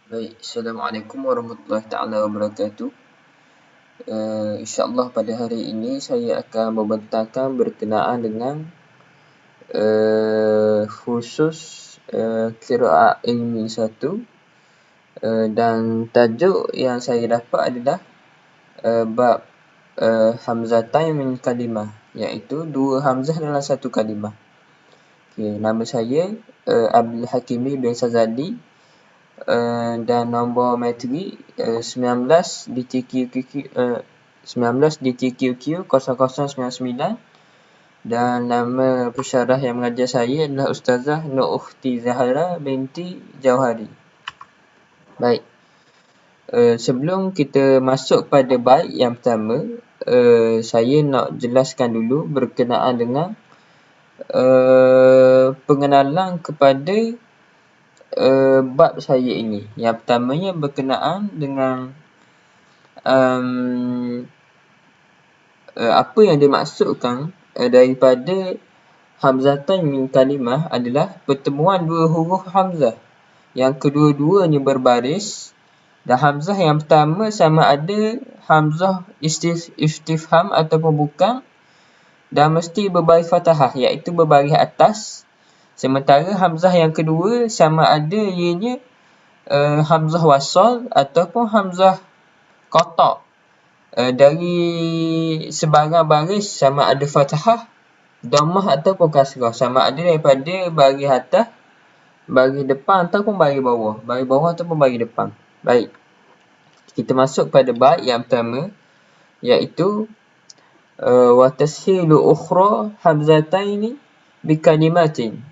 Baik, Assalamualaikum warahmatullahi taala wabarakatuh. InsyaAllah pada hari ini saya akan membentangkan berkenaan dengan khusus qiraat ilmi 1, dan tajuk yang saya dapat adalah bab hamzatain min kalimah, iaitu dua hamzah dalam satu kalimah. Nama saya Abdul Hakimi bin Sazali, dan nombor matrik 19 DTQQ 0099, dan nama pensyarah yang mengajar saya adalah Ustazah Nur Ukhti Zahra binti Jauhari. Baik, sebelum kita masuk pada bait yang pertama, saya nak jelaskan dulu berkenaan dengan pengenalan kepada bab saya ini. Yang pertamanya berkenaan dengan apa yang dimaksudkan daripada hamzatan min kalimah adalah pertemuan dua huruf hamzah yang kedua-duanya berbaris, dan hamzah yang pertama sama ada hamzah istifham ataupun bukan, dan mesti berbaris fathah, iaitu berbaris atas. Sementara hamzah yang kedua sama ada ianya hamzah wasal ataupun hamzah qata', dari sebarang baris sama ada fathah, dhammah ataupun kasrah, sama ada daripada baris atas, baris depan ataupun baris bawah, ataupun baris depan. Baik, kita masuk pada bait yang pertama, iaitu wa tashilu ukhra hamzataini bi kalimatin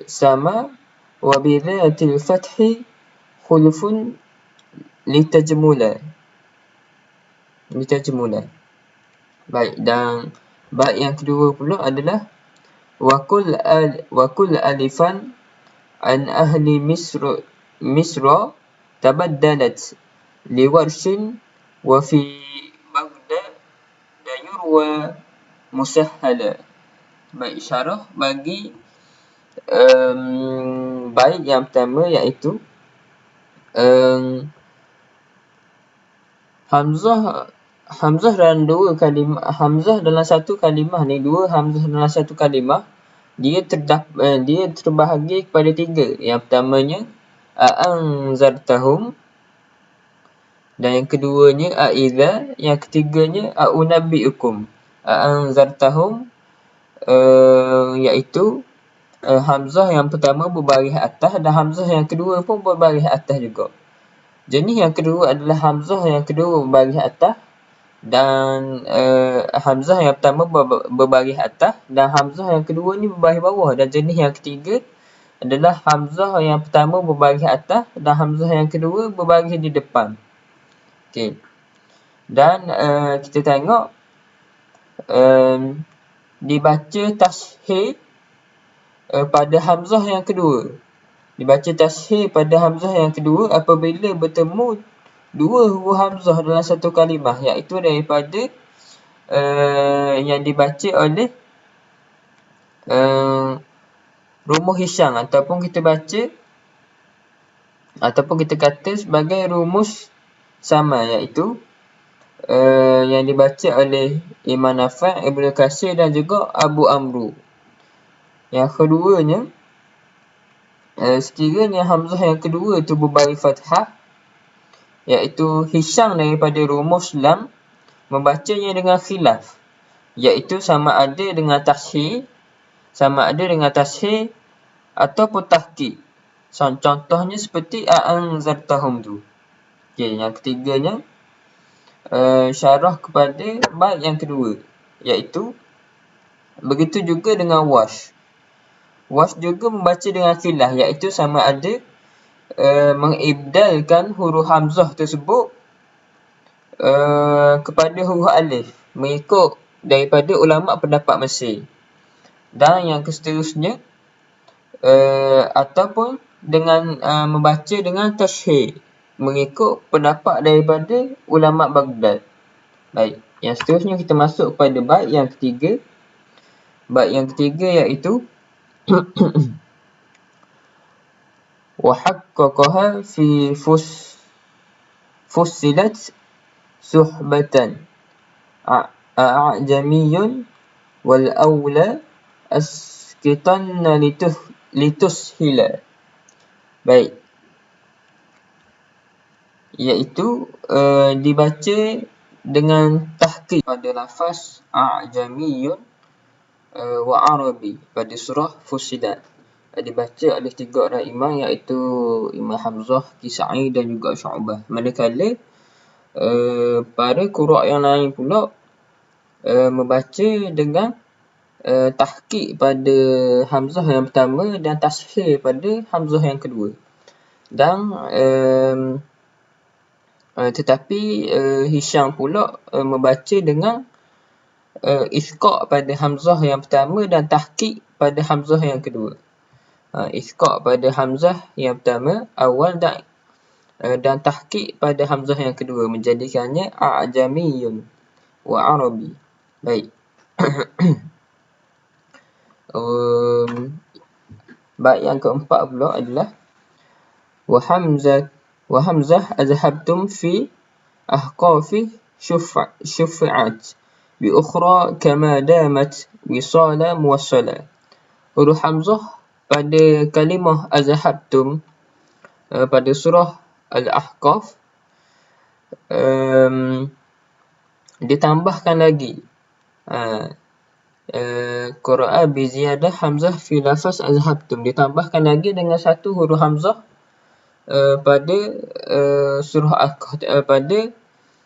sama wa bi dhatil fathi khulufun litajmula. Baik, dan bait yang kedua pula adalah wa kull alifan an ahli misra tabaddalat liwarshin wa fi Baghdad yurwa musahhala. Baik, syarah bagi bait yang pertama, iaitu hamzah dalam dua kalimah, hamzah dalam satu kalimah ni, dua hamzah dalam satu kalimah, dia terbahagi kepada tiga. Yang pertamanya a'anzartahum, dan yang keduanya a'idza, yang ketiganya a'unabbi'ukum. A'anzartahum iaitu hamzah yang pertama berbaris atas, dan hamzah yang kedua pun berbaris atas juga. Jenis yang kedua adalah hamzah yang kedua berbaris atas, dan hamzah yang pertama berbaris atas, dan hamzah yang kedua ni berbaris bawah. Dan jenis yang ketiga adalah hamzah yang pertama berbaris atas, dan hamzah yang kedua berbaris di depan. Okey. Dan kita tengok dibaca tasheel pada hamzah yang kedua. Dibaca tasheel pada hamzah yang kedua apabila bertemu dua huruf hamzah dalam satu kalimah, iaitu daripada yang dibaca oleh rumus Hisham, ataupun kita baca ataupun kita kata sebagai rumus sama, iaitu yang dibaca oleh Imam Nafi', Ibnu Katsir dan juga Abu Amru. Yang keduanya, sekiranya hamzah yang kedua itu berbaris fathah, iaitu Hisham daripada rumus lam membacanya dengan khilaf, iaitu sama ada dengan tasheel ataupun tahqiq. Contohnya seperti a'anzartahum tu. Okey, yang ketiganya syarah kepada bait yang kedua, iaitu begitu juga dengan wash. Wash juga membaca dengan khilaf, iaitu sama ada mengibdalkan huruf hamzah tersebut kepada huruf alif, mengikut daripada ulama pendapat Mesir. Dan yang seterusnya ataupun dengan membaca dengan tasheel, mengikut pendapat daripada ulama Baghdad. Baik, yang seterusnya kita masuk kepada bait yang ketiga. Bait yang ketiga iaitu وحققها في فصلت صحبة أعجمي والأولى أسكتن لتسهل. Baik, iaitu dibaca dengan tahqiq pada lafaz a'jamiyun wa arabi pada surah Fussilat. Dibaca oleh 3 orang imam, iaitu Imam Hamzah, Kisai dan juga Syu'bah. Manakala para qura' yang lain pula membaca dengan tahqiq pada Hamzah yang pertama dan tashil pada Hamzah yang kedua. Dan tetapi Hisham pula membaca dengan isqa' pada Hamzah yang pertama dan tahqiq pada Hamzah yang kedua. Isqa' pada Hamzah yang pertama awal dan tahqiq pada Hamzah yang kedua, menjadikannya a'jamiyun wa arabi. Baik. Baik, yang keempat pula adalah wa hamzah azhabtum fi ahqafi syuf'at bi ukhra kama damat wisala muwassala. Huruf hamzah pada kalimah azhabtum pada surah Al-Ahqaf ditambahkan lagi qira'a bi ziyadah hamzah fi lafaz azhabtum, ditambahkan lagi dengan satu huruf hamzah pada surah Al-Ahqaf pada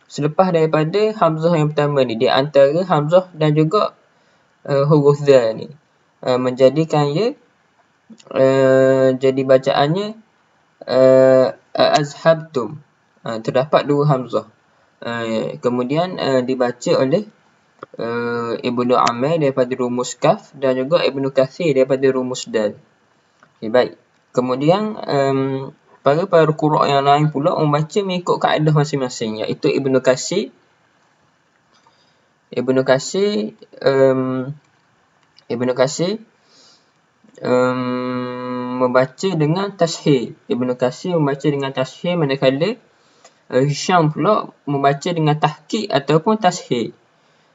selepas daripada hamzah yang pertama ni, di antara hamzah dan juga huruf za ni, menjadikan ia jadi bacaannya azhabtum. Terdapat 2 hamzah. Kemudian dibaca oleh Ibnu Amir daripada rumus kaf dan juga Ibnu Katsir daripada rumus dal. Baik. Kemudian para qura' yang lain pula membaca mengikut kaedah masing-masing, iaitu Ibnu Katsir membaca dengan tashil. Ibnu Katsir membaca dengan tashil, manakala Hisham pula membaca dengan tahqiq ataupun tashil.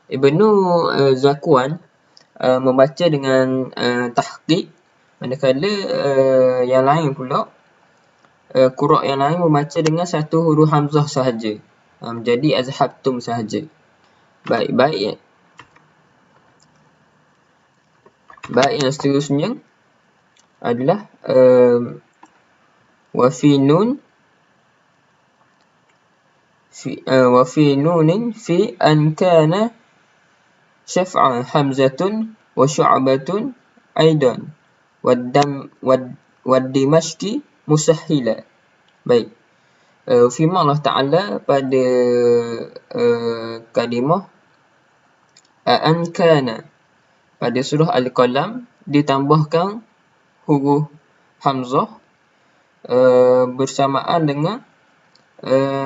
Ibnu Zakwan membaca dengan tahqiq, manakala yang lain pula qura' yang lain membaca dengan satu huruf hamzah sahaja, menjadi azhabtum sahaja. Baik, yang seterusnya adalah wa fi nunin fi an kana syaf'an hamzatun wa syu'batun aidan wad dimashqi musahhila. Baik, firman Allah Ta'ala pada kalimah an kana pada surah Al-Qalam ditambahkan huruf hamzah bersamaan dengan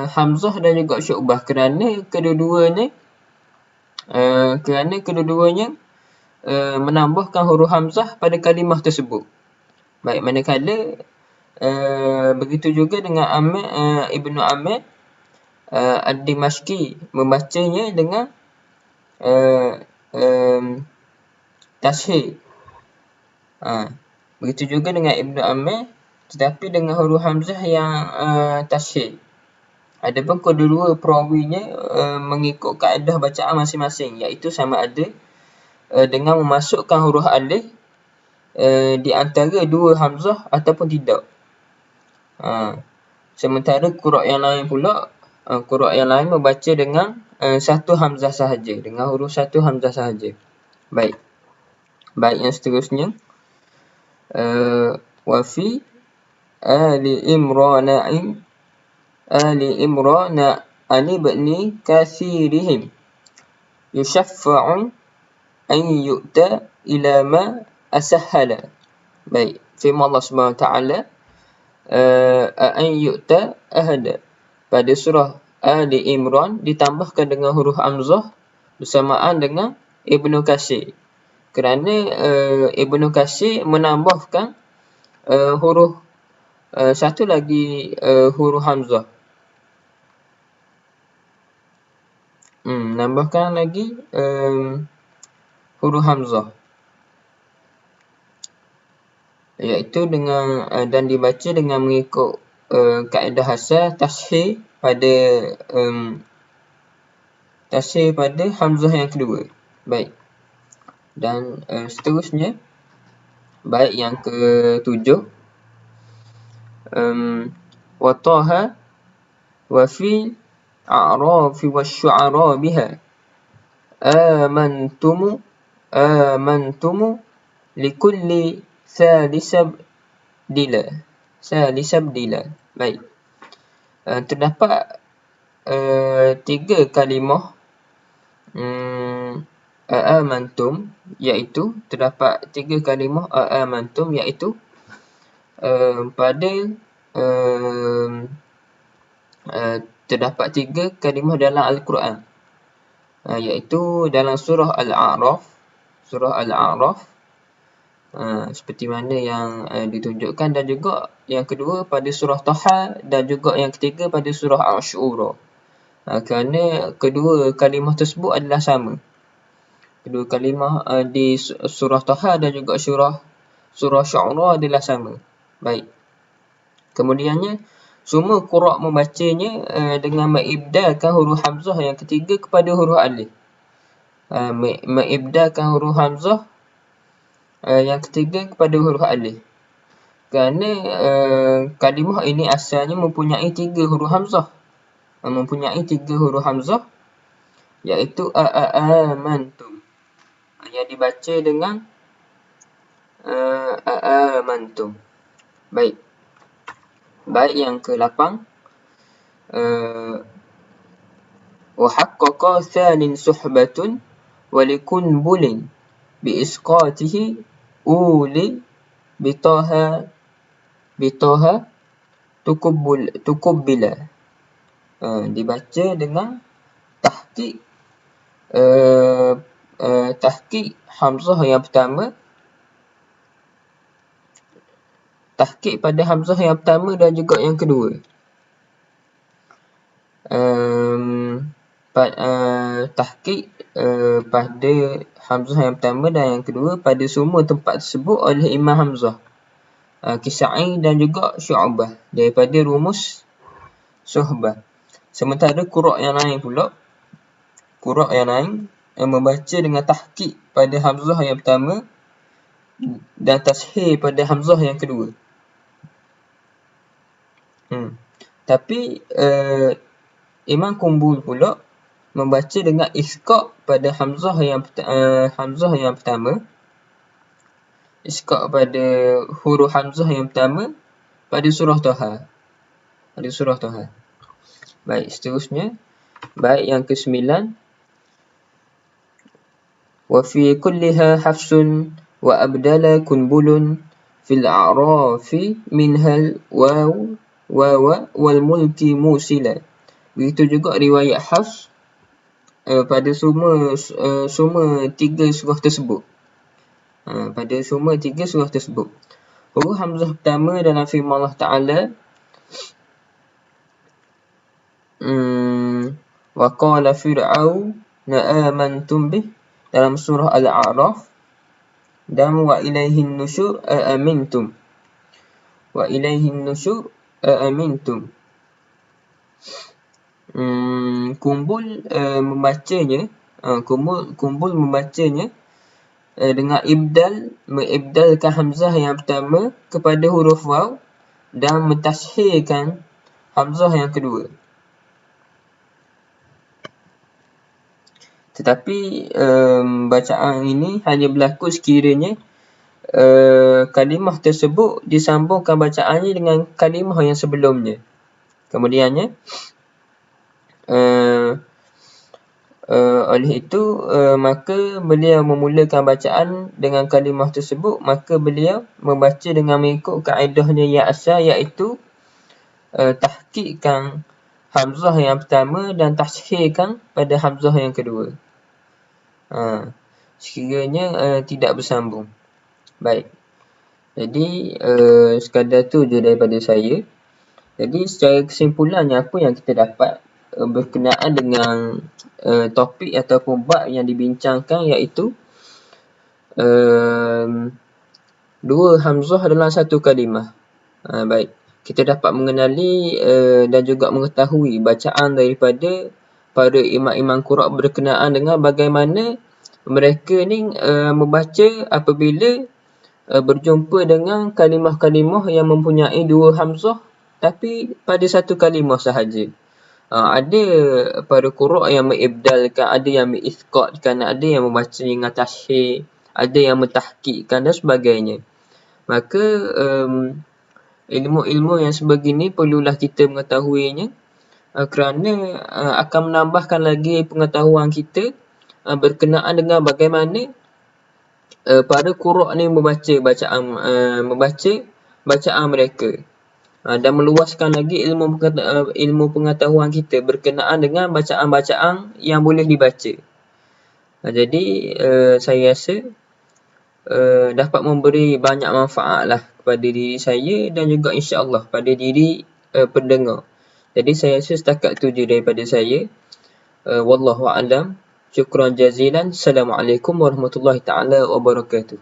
Hamzah dan juga Syu'bah, kerana kedua-duanya menambahkan huruf hamzah pada kalimah tersebut. Baik, manakala begitu juga dengan Ibnu Amir Ad-Dimashqi membacanya dengan tashil. Begitu juga dengan Ibnu Amir, tetapi dengan huruf hamzah yang tashil. Adapun kedua perawinya mengikut kaedah bacaan masing-masing, iaitu sama ada dengan memasukkan huruf alif di antara 2 hamzah ataupun tidak. Sementara qura' yang lain pula, membaca dengan satu hamzah sahaja, dengan huruf satu hamzah sahaja. Baik, yang seterusnya wa fi Ali Imran anibni kathirihim yushaffa'un an yu'ta ila ma asahhala. Baik, firman Allah Subhanahu Wa Ta'ala an yu'ta ahada pada surah Ali Imran ditambahkan dengan huruf hamzah bersamaan dengan Ibnu Katsir, kerana Ibnu Katsir menambahkan huruf Satu lagi huruf hamzah. Nambahkan lagi huruf hamzah, iaitu dengan dan dibaca dengan mengikut kaedah asal tasheh pada hamzah yang kedua. Baik. Dan seterusnya, bait yang ke-7, wa taha wa fi a'rafi wasyu'ara biha amantum likulli salisabdila. Baik. Terdapat 3 kalimah amantum, iaitu terdapat 3 kalimah amantum, iaitu pada terdapat 3 kalimah dalam Al-Quran, iaitu dalam surah Al-A'raf, seperti mana yang ditunjukkan, dan juga yang kedua pada surah Taha, dan juga yang ketiga pada surah Asy-Syu'ara. Kerana kedua kalimah tersebut adalah sama. Kedua kalimah di surah Taha dan juga surah Syu'ara adalah sama. Baik. Kemudiannya, semua qurra' membacanya dengan mengibdalkan huruf hamzah yang ketiga kepada huruf alif. Mengibdalkan huruf hamzah yang ketiga kepada huruf alif. Kerana kalimah ini asalnya mempunyai 3 huruf hamzah. Iaitu amantum, yang dibaca dengan amantum. Baik. Bait yang ke-8, wa haqqaqa thanin suhbatun wa likunbulin bi isqatihi uli bitaha tukubbila. Dibaca dengan tahqiq hamzah yang pertama, tahqiq pada hamzah yang pertama dan juga yang kedua. Tahqiq pada hamzah yang pertama dan yang kedua pada semua tempat tersebut oleh Imam Hamzah, Kisai dan juga Syu'bah daripada rumus Syu'bah. Sementara qurra' yang lain membaca dengan tahqiq pada hamzah yang pertama dan tasheh pada hamzah yang kedua. Tapi Imam Kumbul pula membaca dengan isqa' pada hamzah yang pertama, isqa' pada huruf hamzah yang pertama pada surah Taha. Baik, seterusnya bait yang ke-9, wa fi kulliha hafsun wa abdala kunbulun fil a'rafi minhal waw wal mulki musila. Begitu juga riwayat Hafs pada semua 3 surah tersebut. Huruf hamzah pertama dalam firman Allah Ta'ala, wa qala fir'auna amantum bih, dalam surah Al-A'raf, dan wa ilaihin nusyur aamintum. Kumbul membacanya dengan mengibdalkan hamzah yang pertama kepada huruf waw dan mentashehkan hamzah yang kedua. Tetapi bacaan ini hanya berlaku sekiranya kalimah tersebut disambungkan bacaannya dengan kalimah yang sebelumnya. Kemudiannya, oleh itu maka beliau memulakan bacaan dengan kalimah tersebut, maka beliau membaca dengan mengikut kaedahnya yang asal, iaitu tahqiqkan hamzah yang pertama dan tashehkan pada hamzah yang kedua. Sekiranya tidak bersambung. Baik. Jadi sekadar tu je daripada saya. Jadi secara kesimpulannya apa yang kita dapat berkenaan dengan topik ataupun bab yang dibincangkan, iaitu dua hamzah dalam satu kalimah. Baik, kita dapat mengenali dan juga mengetahui bacaan daripada para imam-imam qura' berkenaan dengan bagaimana mereka ni membaca apabila berjumpa dengan kalimah-kalimah yang mempunyai dua hamzah tapi pada satu kalimah sahaja. Ada para qura' yang mengibdalkan, ada yang mengisqatkan, ada yang membaca dengan tashhir, ada yang mentahqiqkan dan sebagainya. Maka ilmu-ilmu yang sebegini perlulah kita mengetahuinya kerana akan menambahkan lagi pengetahuan kita berkenaan dengan bagaimana para qura' ni membaca bacaan mereka, dan meluaskan lagi ilmu pengetahuan kita berkenaan dengan bacaan-bacaan yang boleh dibaca. Jadi saya rasa dapat memberi banyak manfaat lah kepada diri saya dan juga insya-Allah pada diri pendengar. Jadi saya rasa setakat tu je daripada saya. Wallahu a'lam. Syukran jazilan. Assalamualaikum warahmatullahi taala wabarakatuh.